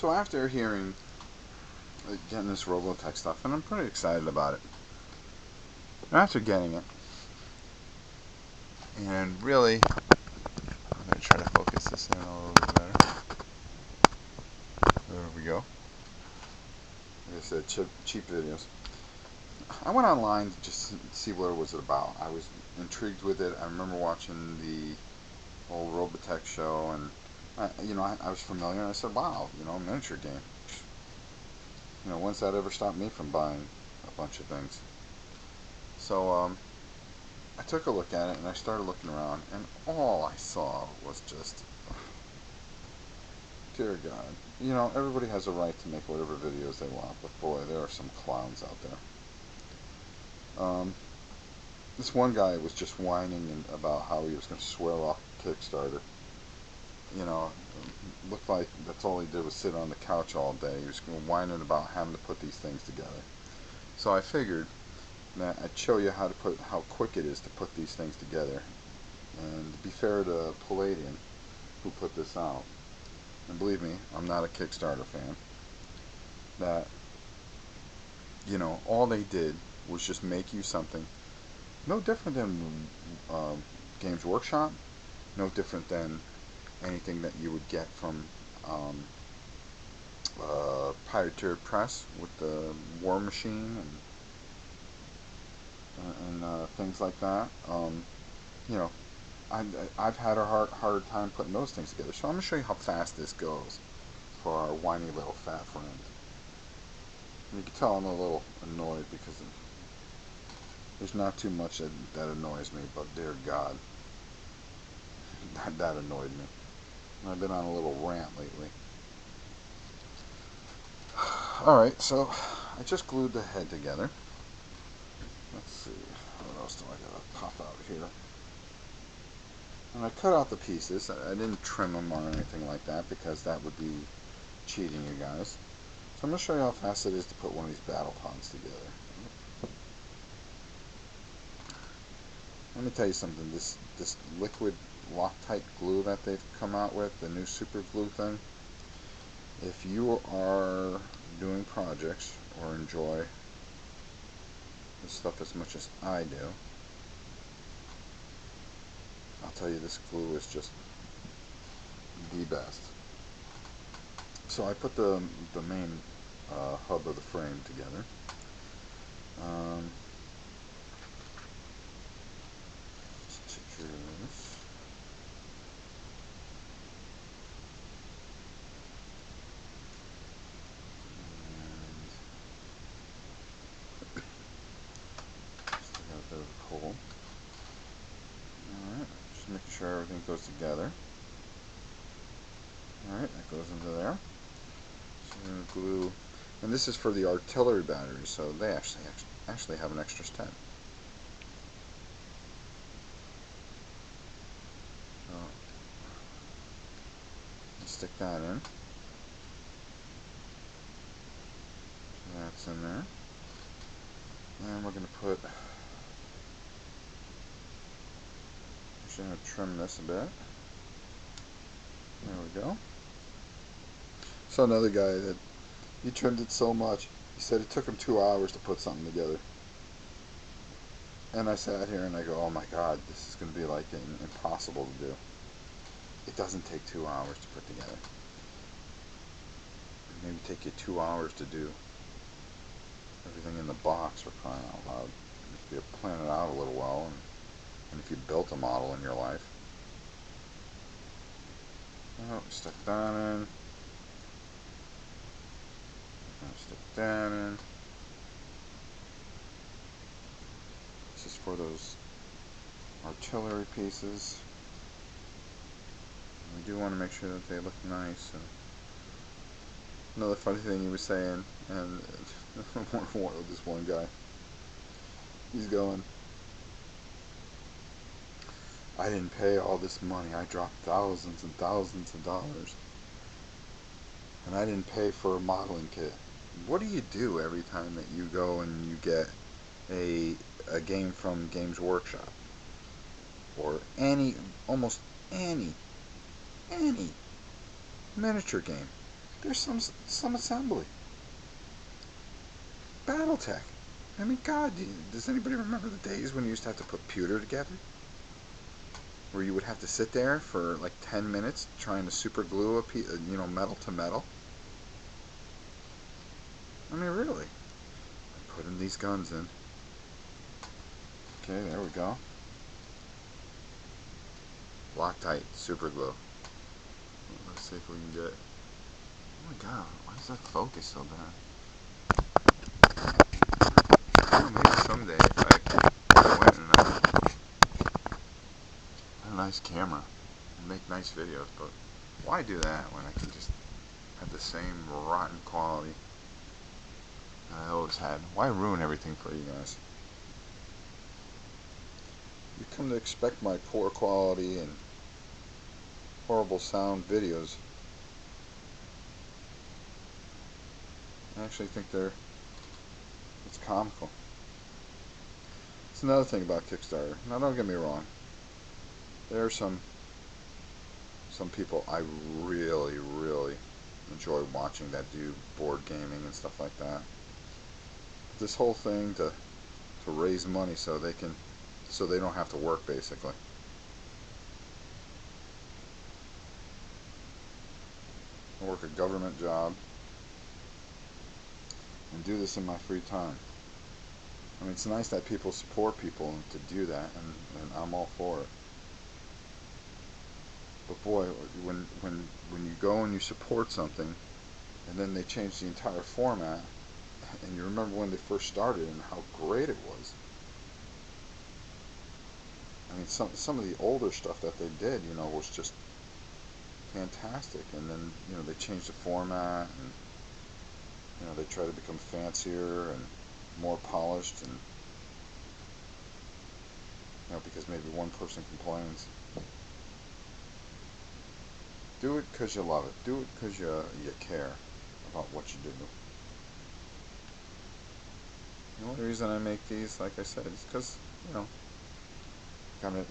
So after hearing, getting this robotech stuff, and I'm pretty excited about it. After getting it, and really, I'm going to try to focus this in a little bit better. There we go. Like I said, cheap videos. I went online to just see what it was about. I was intrigued with it. I remember watching the old Robotech show, and I was familiar, and I said, wow, miniature game. When's that ever stopped me from buying a bunch of things? So I took a look at it, and I started looking around, and all I saw was just, dear God. Everybody has a right to make whatever videos they want, but boy, there are some clowns out there. This one guy was just whining about how he was going to swear off Kickstarter. Looked like that's all he did was sit on the couch all day. He was whining about having to put these things together. So I figured that I'd show you how quick it is to put these things together. And to be fair to Palladium, who put this out, and believe me, I'm not a Kickstarter fan, that, all they did was just make you something no different than Games Workshop, no different than anything that you would get from Pirateer Press with the War Machine and things like that. I've had a hard time putting those things together. So I'm going to show you how fast this goes for our whiny little fat friend. And you can tell I'm a little annoyed because there's not too much that annoys me, but dear God, that annoyed me. I've been on a little rant lately. Alright, so I just glued the head together. Let's see, what else do I gotta pop out here? And I cut out the pieces. I didn't trim them or anything like that because that would be cheating you guys. So I'm going to show you how fast it is to put one of these battlepods together. Let me tell you something. This liquid Loctite glue that they've come out with, the new super glue thing, if you are doing projects or enjoy this stuff as much as I do, I'll tell you this glue is just the best. So I put the main hub of the frame together. Let's take care of this. Still got a bit of a hole. Alright, just making sure everything goes together. Alright, that goes into there. So I'm going to glue, and this is for the artillery batteries, so they actually have an extra step. So let's stick that in. So that's in there. And we're going to put, actually I'm going to trim this a bit. There we go. So another guy that he trimmed it so much, he said it took him 2 hours to put something together. And I sat here and I go, oh my God, this is going to be like impossible to do. It doesn't take 2 hours to put together. It maybe take you 2 hours to do everything in the box, for crying out loud. If you plan it out a little well, and if you built a model in your life. Oh, stick that in. Stick that in. This is for those artillery pieces. We do want to make sure that they look nice. And another funny thing he was saying, and this one guy, he's going, I didn't pay all this money. I dropped thousands and thousands of dollars, and I didn't pay for a modeling kit. What do you do every time that you go and you get a game from Games Workshop or almost any miniature game? There's some assembly. Battletech. I mean, God, does anybody remember the days when you used to have to put pewter together? Where you would have to sit there for like 10 minutes trying to super glue metal to metal? I mean, really. Putting these guns in. Okay, there we go. Loctite, super glue. Let's see if we can get it. Oh my God, why is that focus so bad? Well, maybe someday if I went and had a nice camera and make nice videos, but why do that when I can just have the same rotten quality I always had? Why ruin everything for you guys? You come to expect my poor quality and horrible sound videos. I actually think it's comical. It's another thing about Kickstarter. Now don't get me wrong. There are some people I really, really enjoy watching that do board gaming and stuff like that. This whole thing to raise money so they don't have to work, basically. I work a government job and do this in my free time. I mean, it's nice that people support people to do that, and I'm all for it. But boy, when you go and you support something, and then they change the entire format, and you remember when they first started and how great it was. I mean, some of the older stuff that they did, was just fantastic. And then, they changed the format, and they try to become fancier and more polished, and because maybe one person complains. Do it because you love it. Do it because you care about what you do. The only reason I make these, like I said, is because, kind of,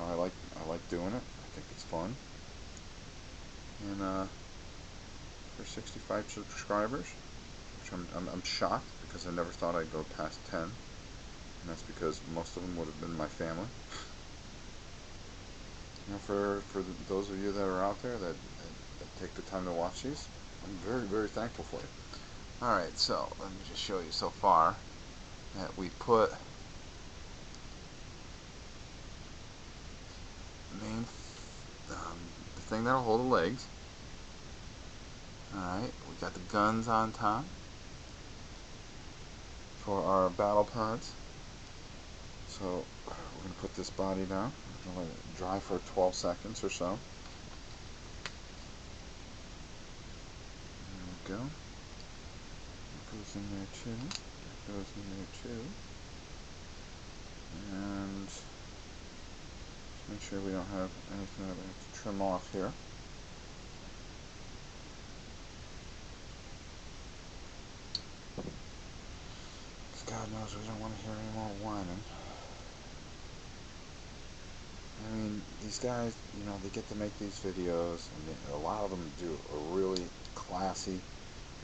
I like doing it. I think it's fun. And for 65 subscribers, which I'm shocked because I never thought I'd go past 10, and that's because most of them would have been my family. For those of you that are out there that take the time to watch these, I'm very, very thankful for you. Alright, so let me just show you so far that we put the thing that'll hold the legs. Alright, we got the guns on top for our battle pods. So we're going to put this body down. I'm going to let it dry for 12 seconds or so. There we go. That goes in there too. That goes in there too. And just make sure we don't have anything that we have to trim off here. God knows we don't want to hear any more whining. I mean, these guys, they get to make these videos, and a lot of them do a really classy,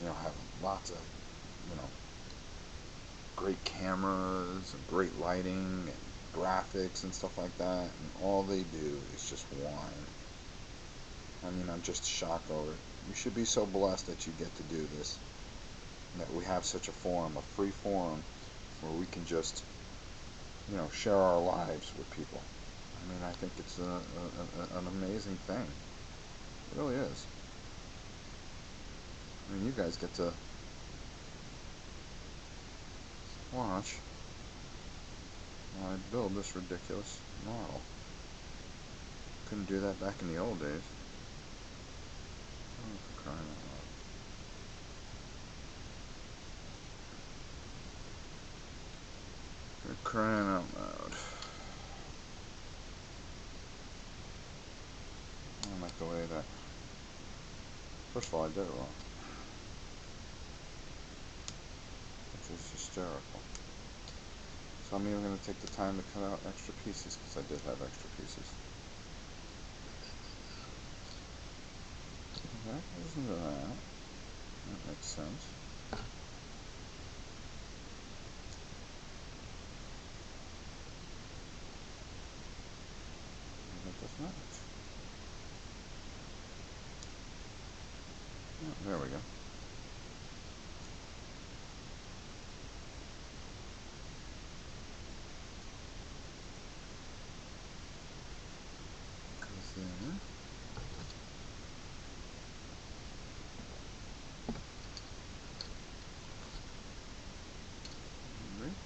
have lots of, great cameras and great lighting and graphics and stuff like that, and all they do is just whine. I mean, I'm just shocked over it. You should be so blessed that you get to do this, and that we have such a forum, a free forum, where we can just, share our lives with people. I mean, I think it's an amazing thing. It really is. I mean, you guys get to watch while I build this ridiculous model. Couldn't do that back in the old days. Oh, for crying out loud. For crying out loud. I don't like the way that... First of all, I did it wrong. Which is hysterical. So I'm even going to take the time to cut out extra pieces, because I did have extra pieces. heck isn't that? That makes sense. That does not. Oh, there we go. Goes in. Right.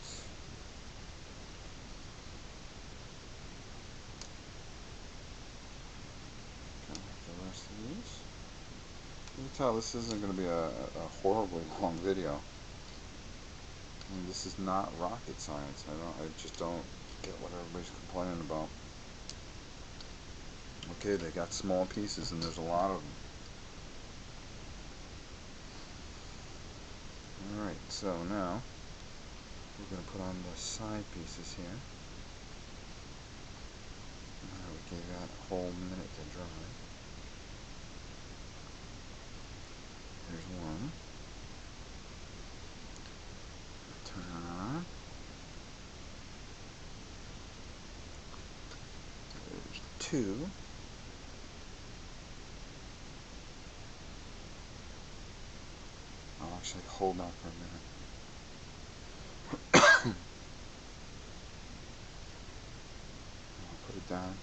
Got the rest of these. You can tell this isn't going to be a horribly long video. I mean, this is not rocket science. I just don't get what everybody's complaining about. Okay, they got small pieces and there's a lot of them. Alright, so now we're going to put on the side pieces here. We gave that a whole minute to dry. There's one. Turn it on. There's two. I'll actually hold that for a minute. I'll put it down.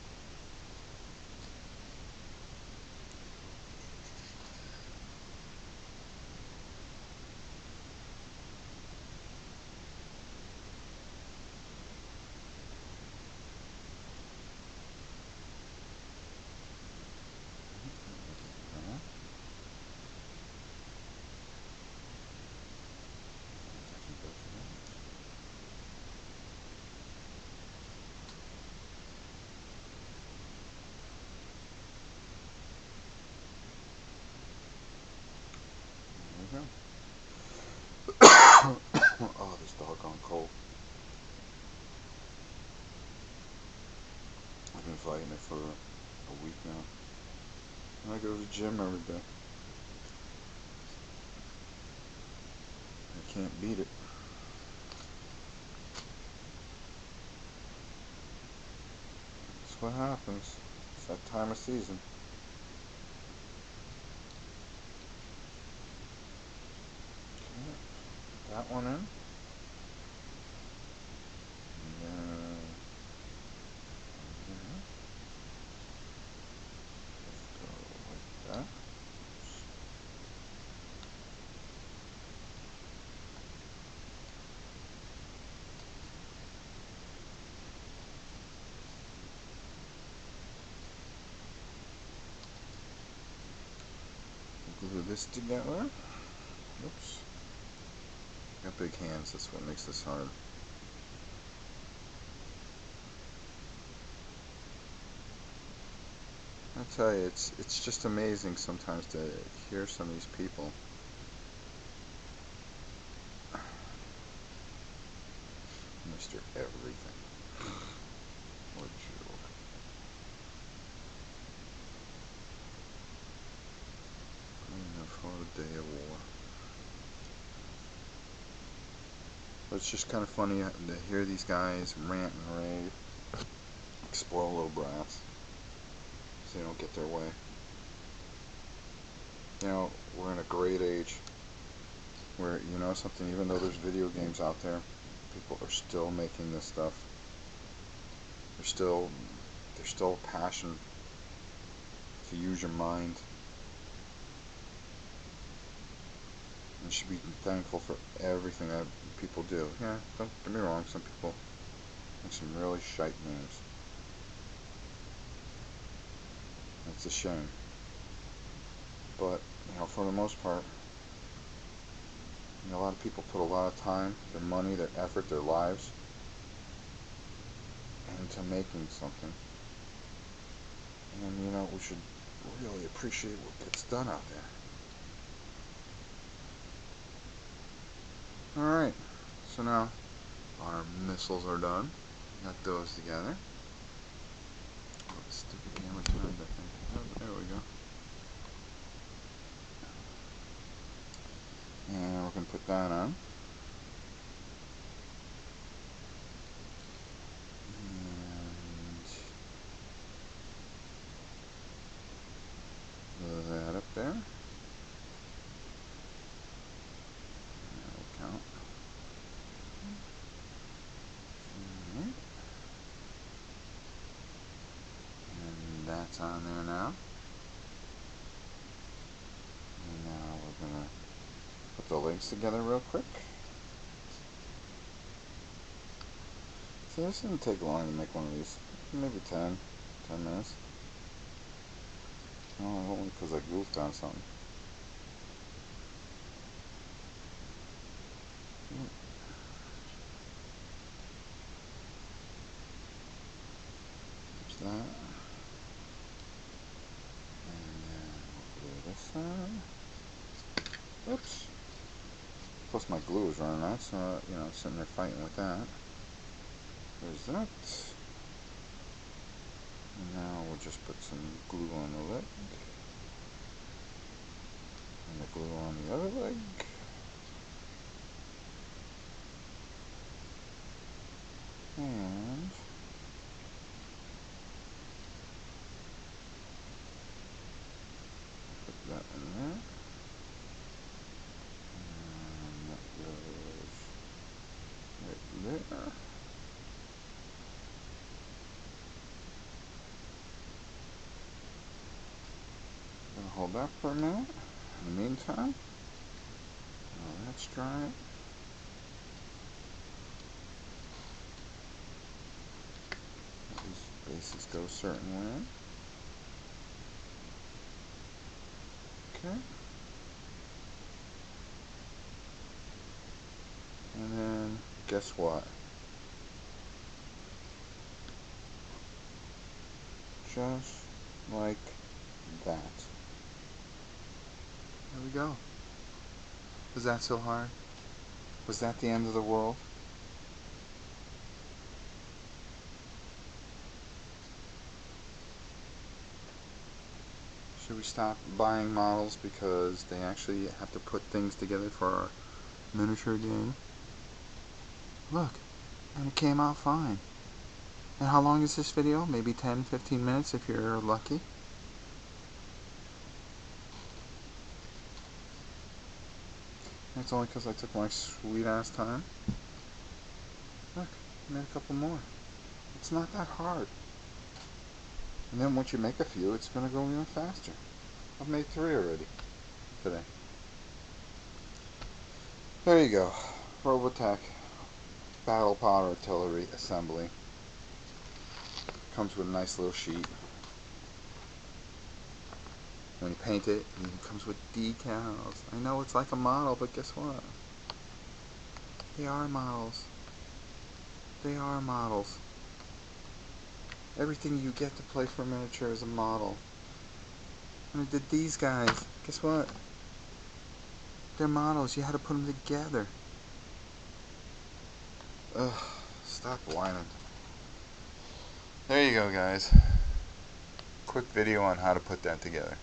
Oh, this doggone cold. I've been fighting it for a week now. And I go to the gym every day. I can't beat it. That's what happens. It's that time of season. Okay, put that one in. Glue this together. Oops. Got big hands, that's what makes this hard. I tell you, it's just amazing sometimes to hear some of these people. Mr. Everything. What a joke. Enough for a day of war. But it's just kind of funny to hear these guys rant and rave, spoil little brats, so they don't get their way. You know, we're in a great age where, you know something, even though there's video games out there, people are still making this stuff. There's still a passion to use your mind. You should be thankful for everything that people do. Yeah, don't get me wrong, some people make some really shite names. That's a shame. But, you know, for the most part, you know, a lot of people put a lot of time, their money, their effort, their lives into making something. And, you know, we should really appreciate what gets done out there. Alright, so now our missiles are done. Got those together. Oh, the stupid camera turned, I think. Oh, there we go. put that on. And that up there. That'll count. Alright. And that's on there now. And now we're going to put the legs together real quick. So this doesn't take long to make one of these. Maybe 10 minutes. Oh, only because I goofed on something. There's that. And then we'll glue this on. Oops. Plus my glue is running out, so you know, I'm sitting there fighting with that. There's that. And now we'll just put some glue on the leg. And the glue on the other leg. And put that in there. And that goes right there. Gonna hold that for a minute. In the meantime, while that's dry, these bases go a certain way. Okay. And then, guess what? Just like that. There we go. Was that so hard? Was that the end of the world? Should we stop buying models because they actually have to put things together for our miniature game? Look, and it came out fine. And how long is this video? Maybe 10-15 minutes if you're lucky. It's only because I took my sweet ass time. Look, I made a couple more. It's not that hard. And then once you make a few, it's going to go even faster. I've made 3 already today. There you go. Robotech battlepod artillery assembly. Comes with a nice little sheet. When you paint it, it comes with decals. I know it's like a model, but guess what? They are models. They are models. Everything you get to play for miniature is a model. And I did these guys. Guess what? They're models. You had to put them together. Ugh, stop whining. There you go, guys. Quick video on how to put that together.